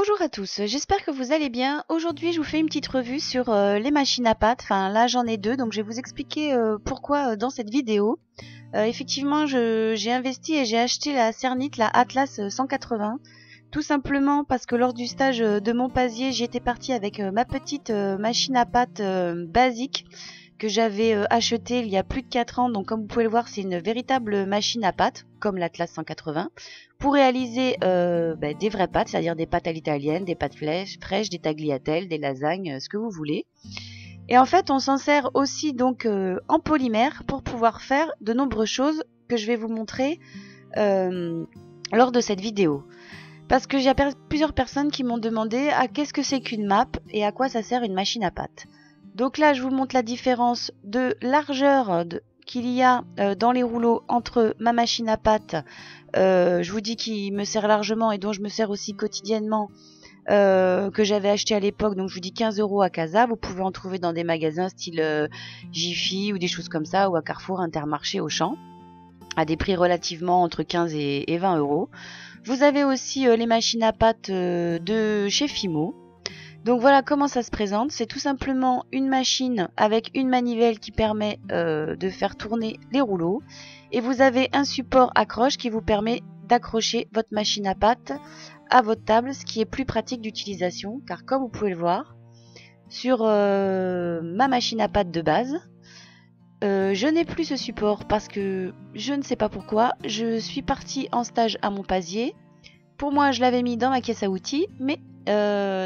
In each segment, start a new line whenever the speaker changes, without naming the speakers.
Bonjour à tous, j'espère que vous allez bien. Aujourd'hui, je vous fais une petite revue sur les machines à pâte. Enfin, là, j'en ai deux, donc je vais vous expliquer pourquoi dans cette vidéo. Effectivement, j'ai investi et j'ai acheté la Cernit, la Atlas 180. Tout simplement parce que lors du stage de Montpazier, j'y étais partie avec ma petite machine à pâte basique que j'avais achetée il y a plus de 4 ans. Donc comme vous pouvez le voir, c'est une véritable machine à pâte, comme l'Atlas 180, pour réaliser des vraies pâtes, c'est-à-dire des pâtes à l'italienne, des pâtes fraîches, des tagliatelles, des lasagnes, ce que vous voulez. Et en fait, on s'en sert aussi donc en polymère pour pouvoir faire de nombreuses choses que je vais vous montrer lors de cette vidéo. Parce que j'ai plusieurs personnes qui m'ont demandé qu'est-ce que c'est qu'une map et à quoi ça sert une machine à pâte. Donc là, je vous montre la différence de largeur qu'il y a dans les rouleaux entre ma machine à pâte, je vous dis qu'il me sert largement et dont je me sers aussi quotidiennement, que j'avais acheté à l'époque, donc je vous dis 15 € à Casa. Vous pouvez en trouver dans des magasins style Jiffy ou des choses comme ça, ou à Carrefour, Intermarché, Auchan, à des prix relativement entre 15 et 20 €. Vous avez aussi les machines à pâte de chez Fimo. Donc voilà comment ça se présente. C'est tout simplement une machine avec une manivelle qui permet de faire tourner les rouleaux. Et vous avez un support accroche qui vous permet d'accrocher votre machine à pâte à votre table, ce qui est plus pratique d'utilisation. Car comme vous pouvez le voir, sur ma machine à pâte de base, je n'ai plus ce support parce que je ne sais pas pourquoi. Je suis partie en stage à Montpazier. Pour moi, je l'avais mis dans ma caisse à outils, mais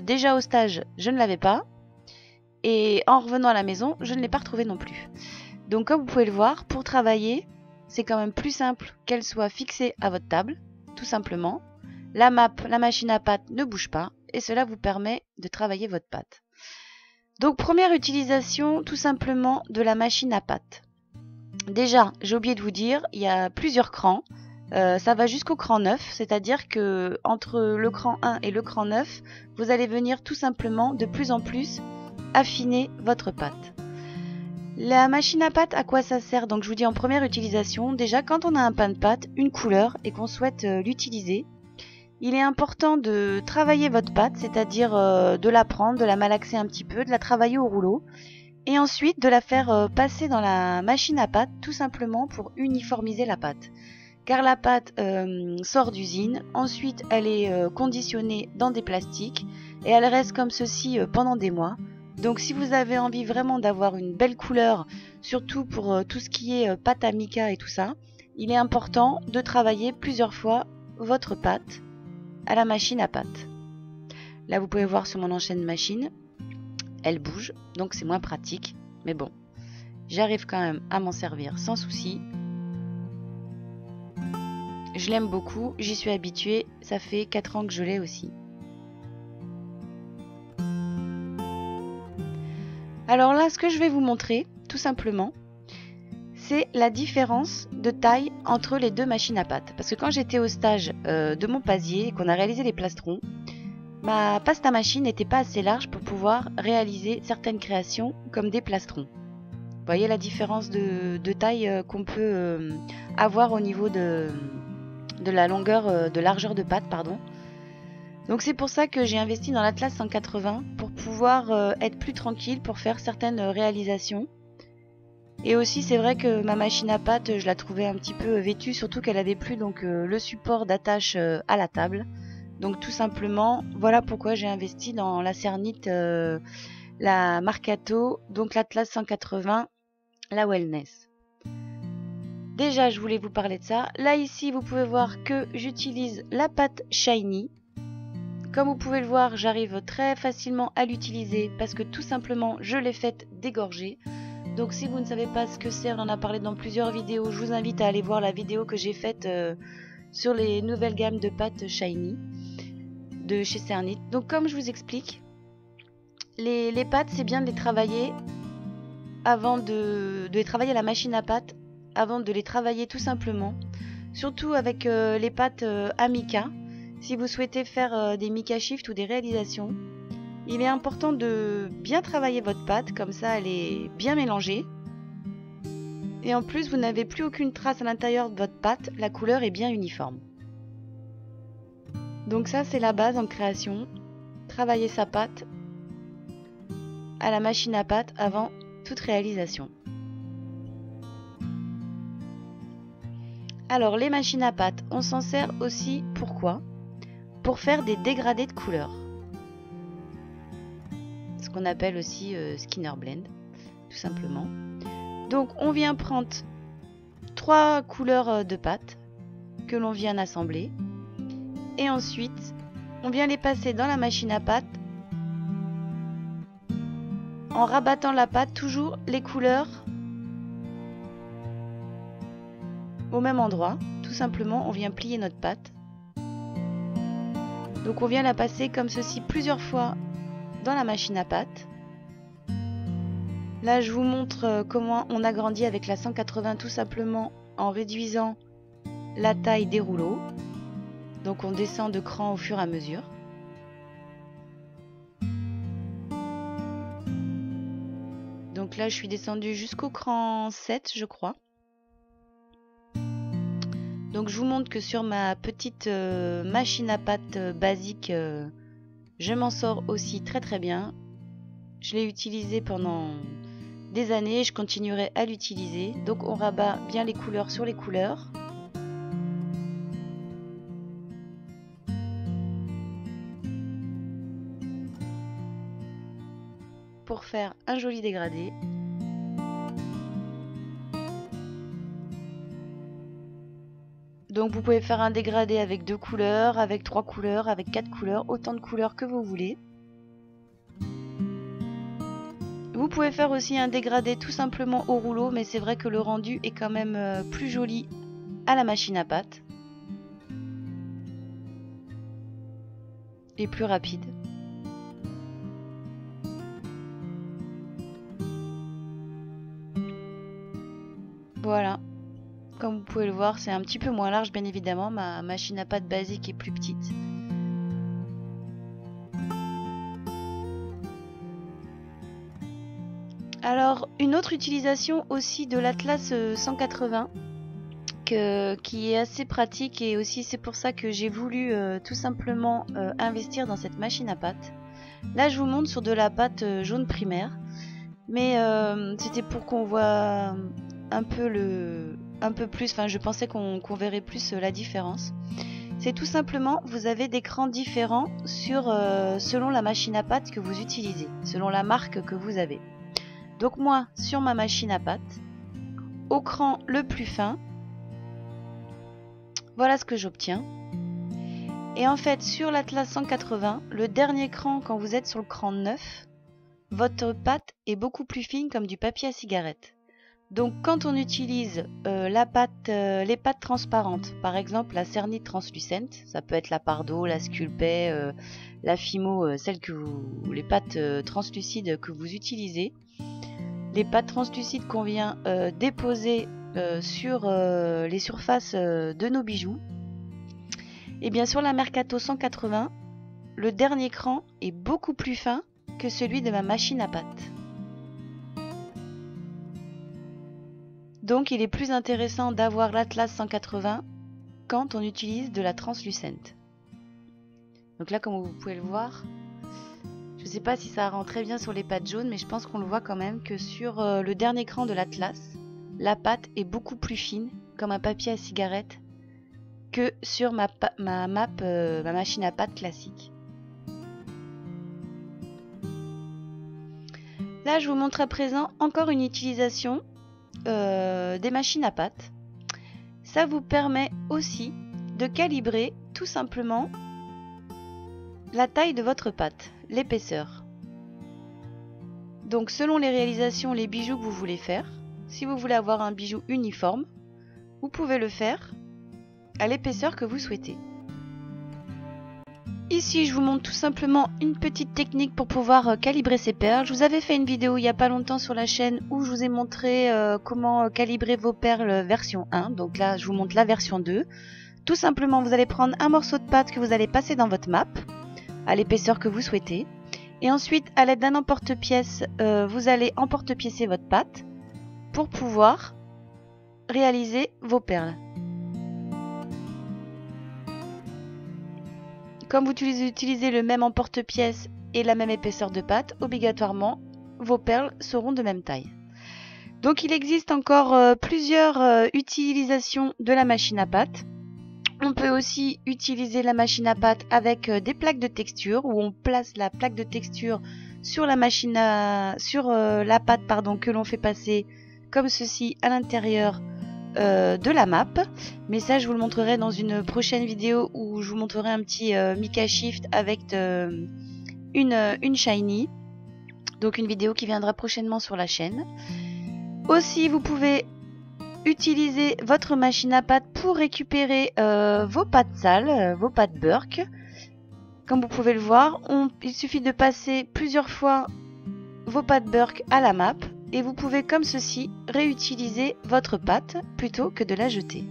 déjà au stage, je ne l'avais pas. Et en revenant à la maison, je ne l'ai pas retrouvé non plus. Donc comme vous pouvez le voir, pour travailler, c'est quand même plus simple qu'elle soit fixée à votre table, tout simplement. La machine à pâte ne bouge pas et cela vous permet de travailler votre pâte. Donc première utilisation tout simplement de la machine à pâte. Déjà, j'ai oublié de vous dire, il y a plusieurs crans. Ça va jusqu'au cran 9, c'est-à-dire que entre le cran 1 et le cran 9, vous allez venir tout simplement de plus en plus affiner votre pâte. La machine à pâte, à quoi ça sert? Donc je vous dis en première utilisation, déjà quand on a un pain de pâte, une couleur et qu'on souhaite l'utiliser, il est important de travailler votre pâte, c'est-à-dire de la prendre, de la malaxer un petit peu, de la travailler au rouleau et ensuite de la faire passer dans la machine à pâte tout simplement pour uniformiser la pâte. Car la pâte sort d'usine, ensuite elle est conditionnée dans des plastiques et elle reste comme ceci pendant des mois. Donc si vous avez envie vraiment d'avoir une belle couleur, surtout pour tout ce qui est pâte à mica et tout ça, il est important de travailler plusieurs fois votre pâte à la machine à pâte. Là vous pouvez voir sur mon ancienne machine, elle bouge, donc c'est moins pratique, mais bon, j'arrive quand même à m'en servir sans souci. Je l'aime beaucoup, j'y suis habituée, ça fait 4 ans que je l'ai aussi. Alors là, ce que je vais vous montrer, tout simplement, c'est la différence de taille entre les deux machines à pâte. Parce que quand j'étais au stage de Montpazier et qu'on a réalisé les plastrons, ma pasta machine n'était pas assez large pour pouvoir réaliser certaines créations comme des plastrons. Vous voyez la différence de taille qu'on peut avoir au niveau de la longueur, de largeur de pâte, pardon. Donc c'est pour ça que j'ai investi dans l'Atlas 180 pour pouvoir être plus tranquille pour faire certaines réalisations. Et aussi c'est vrai que ma machine à pâte, je la trouvais un petit peu vêtue, surtout qu'elle avait plus donc le support d'attache à la table. Donc tout simplement, voilà pourquoi j'ai investi dans la Cernit, la Marcato, donc l'Atlas 180, la Wellness. Déjà, je voulais vous parler de ça. Là, ici, vous pouvez voir que j'utilise la pâte Shiny. Comme vous pouvez le voir, j'arrive très facilement à l'utiliser parce que tout simplement, je l'ai faite dégorger. Donc, si vous ne savez pas ce que c'est, on en a parlé dans plusieurs vidéos. Je vous invite à aller voir la vidéo que j'ai faite sur les nouvelles gammes de pâtes Shiny de chez Cernit. Donc, comme je vous explique, les pâtes, c'est bien de les travailler avant de les travailler à la machine à pâte, avant de les travailler tout simplement, surtout avec les pâtes à mica. Si vous souhaitez faire des mica shift ou des réalisations, il est important de bien travailler votre pâte, comme ça elle est bien mélangée. Et en plus, vous n'avez plus aucune trace à l'intérieur de votre pâte, la couleur est bien uniforme. Donc ça, c'est la base en création. travailler sa pâte à la machine à pâte avant toute réalisation. Alors les machines à pâte, on s'en sert aussi pourquoi? Pour faire des dégradés de couleurs. Ce qu'on appelle aussi Skinner Blend, tout simplement. Donc on vient prendre 3 couleurs de pâte que l'on vient assembler. Et ensuite, on vient les passer dans la machine à pâte en rabattant la pâte, toujours les couleurs au même endroit. Tout simplement, on vient plier notre pâte. Donc on vient la passer comme ceci plusieurs fois dans la machine à pâte. Là, je vous montre comment on agrandit avec la 180, tout simplement en réduisant la taille des rouleaux. Donc on descend de cran au fur et à mesure. Donc là, je suis descendue jusqu'au cran 7, je crois. Donc je vous montre que sur ma petite machine à pâte basique, je m'en sors aussi très très bien. Je l'ai utilisé pendant des années et je continuerai à l'utiliser. Donc on rabat bien les couleurs sur les couleurs. Pour faire un joli dégradé. Donc vous pouvez faire un dégradé avec 2 couleurs, avec 3 couleurs, avec 4 couleurs, autant de couleurs que vous voulez. Vous pouvez faire aussi un dégradé tout simplement au rouleau, mais c'est vrai que le rendu est quand même plus joli à la machine à pâte. Et plus rapide. Voilà. Comme vous pouvez le voir, c'est un petit peu moins large, bien évidemment. Ma machine à pâte basique est plus petite. Alors, une autre utilisation aussi de l'Atlas 180 qui est assez pratique, et aussi c'est pour ça que j'ai voulu tout simplement investir dans cette machine à pâte. Là, je vous montre sur de la pâte jaune primaire, mais c'était pour qu'on voit un peu plus, enfin je pensais qu'on verrait plus la différence. C'est tout simplement, vous avez des crans différents selon la machine à pâte que vous utilisez, selon la marque que vous avez. Donc moi, sur ma machine à pâte, au cran le plus fin, voilà ce que j'obtiens. Et en fait, sur l'Atlas 180, le dernier cran, quand vous êtes sur le cran 9, votre pâte est beaucoup plus fine comme du papier à cigarette. Donc quand on utilise les pâtes transparentes, par exemple la cernite translucente, ça peut être la Pardo, la Sculpey, la Fimo, les pâtes translucides que vous utilisez, les pâtes translucides qu'on vient déposer sur les surfaces de nos bijoux, et bien sur la Mercato 180, le dernier cran est beaucoup plus fin que celui de ma machine à pâte. Donc il est plus intéressant d'avoir l'Atlas 180 quand on utilise de la translucente. Donc là, comme vous pouvez le voir, je ne sais pas si ça rend très bien sur les pâtes jaunes, mais je pense qu'on le voit quand même que sur le dernier cran de l'Atlas, la pâte est beaucoup plus fine, comme un papier à cigarette, que sur ma machine à pâte classique. Là, je vous montre à présent encore une utilisation des machines à pâte. Ça vous permet aussi de calibrer tout simplement la taille de votre pâte, l'épaisseur. Donc selon les réalisations, les bijoux que vous voulez faire, si vous voulez avoir un bijou uniforme, vous pouvez le faire à l'épaisseur que vous souhaitez. Ici, je vous montre tout simplement une petite technique pour pouvoir calibrer ces perles. Je vous avais fait une vidéo il n'y a pas longtemps sur la chaîne où je vous ai montré comment calibrer vos perles version 1. Donc là, je vous montre la version 2. Tout simplement, vous allez prendre un morceau de pâte que vous allez passer dans votre map à l'épaisseur que vous souhaitez. Et ensuite, à l'aide d'un emporte-pièce, vous allez emporte-piécer votre pâte pour pouvoir réaliser vos perles. comme vous utilisez le même emporte-pièce et la même épaisseur de pâte, obligatoirement, vos perles seront de même taille. Donc il existe encore plusieurs utilisations de la machine à pâte. On peut aussi utiliser la machine à pâte avec des plaques de texture où on place la plaque de texture sur la la pâte que l'on fait passer comme ceci à l'intérieur de la map. Mais ça je vous le montrerai dans une prochaine vidéo où je vous montrerai un petit Mica Shift avec une shiny. Donc une vidéo qui viendra prochainement sur la chaîne. Aussi vous pouvez utiliser votre machine à pâte pour récupérer vos pâtes sales, vos pâtes Burke. Comme vous pouvez le voir, il suffit de passer plusieurs fois vos pâtes Burke à la map et vous pouvez comme ceci réutiliser votre pâte plutôt que de la jeter.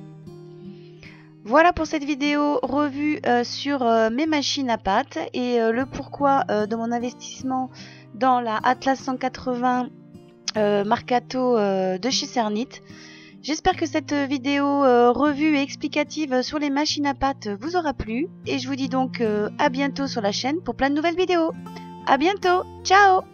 Voilà pour cette vidéo revue sur mes machines à pâte et le pourquoi de mon investissement dans la Atlas 180 Marcato de chez Cernit. J'espère que cette vidéo revue et explicative sur les machines à pâte vous aura plu et je vous dis donc à bientôt sur la chaîne pour plein de nouvelles vidéos. À bientôt, ciao!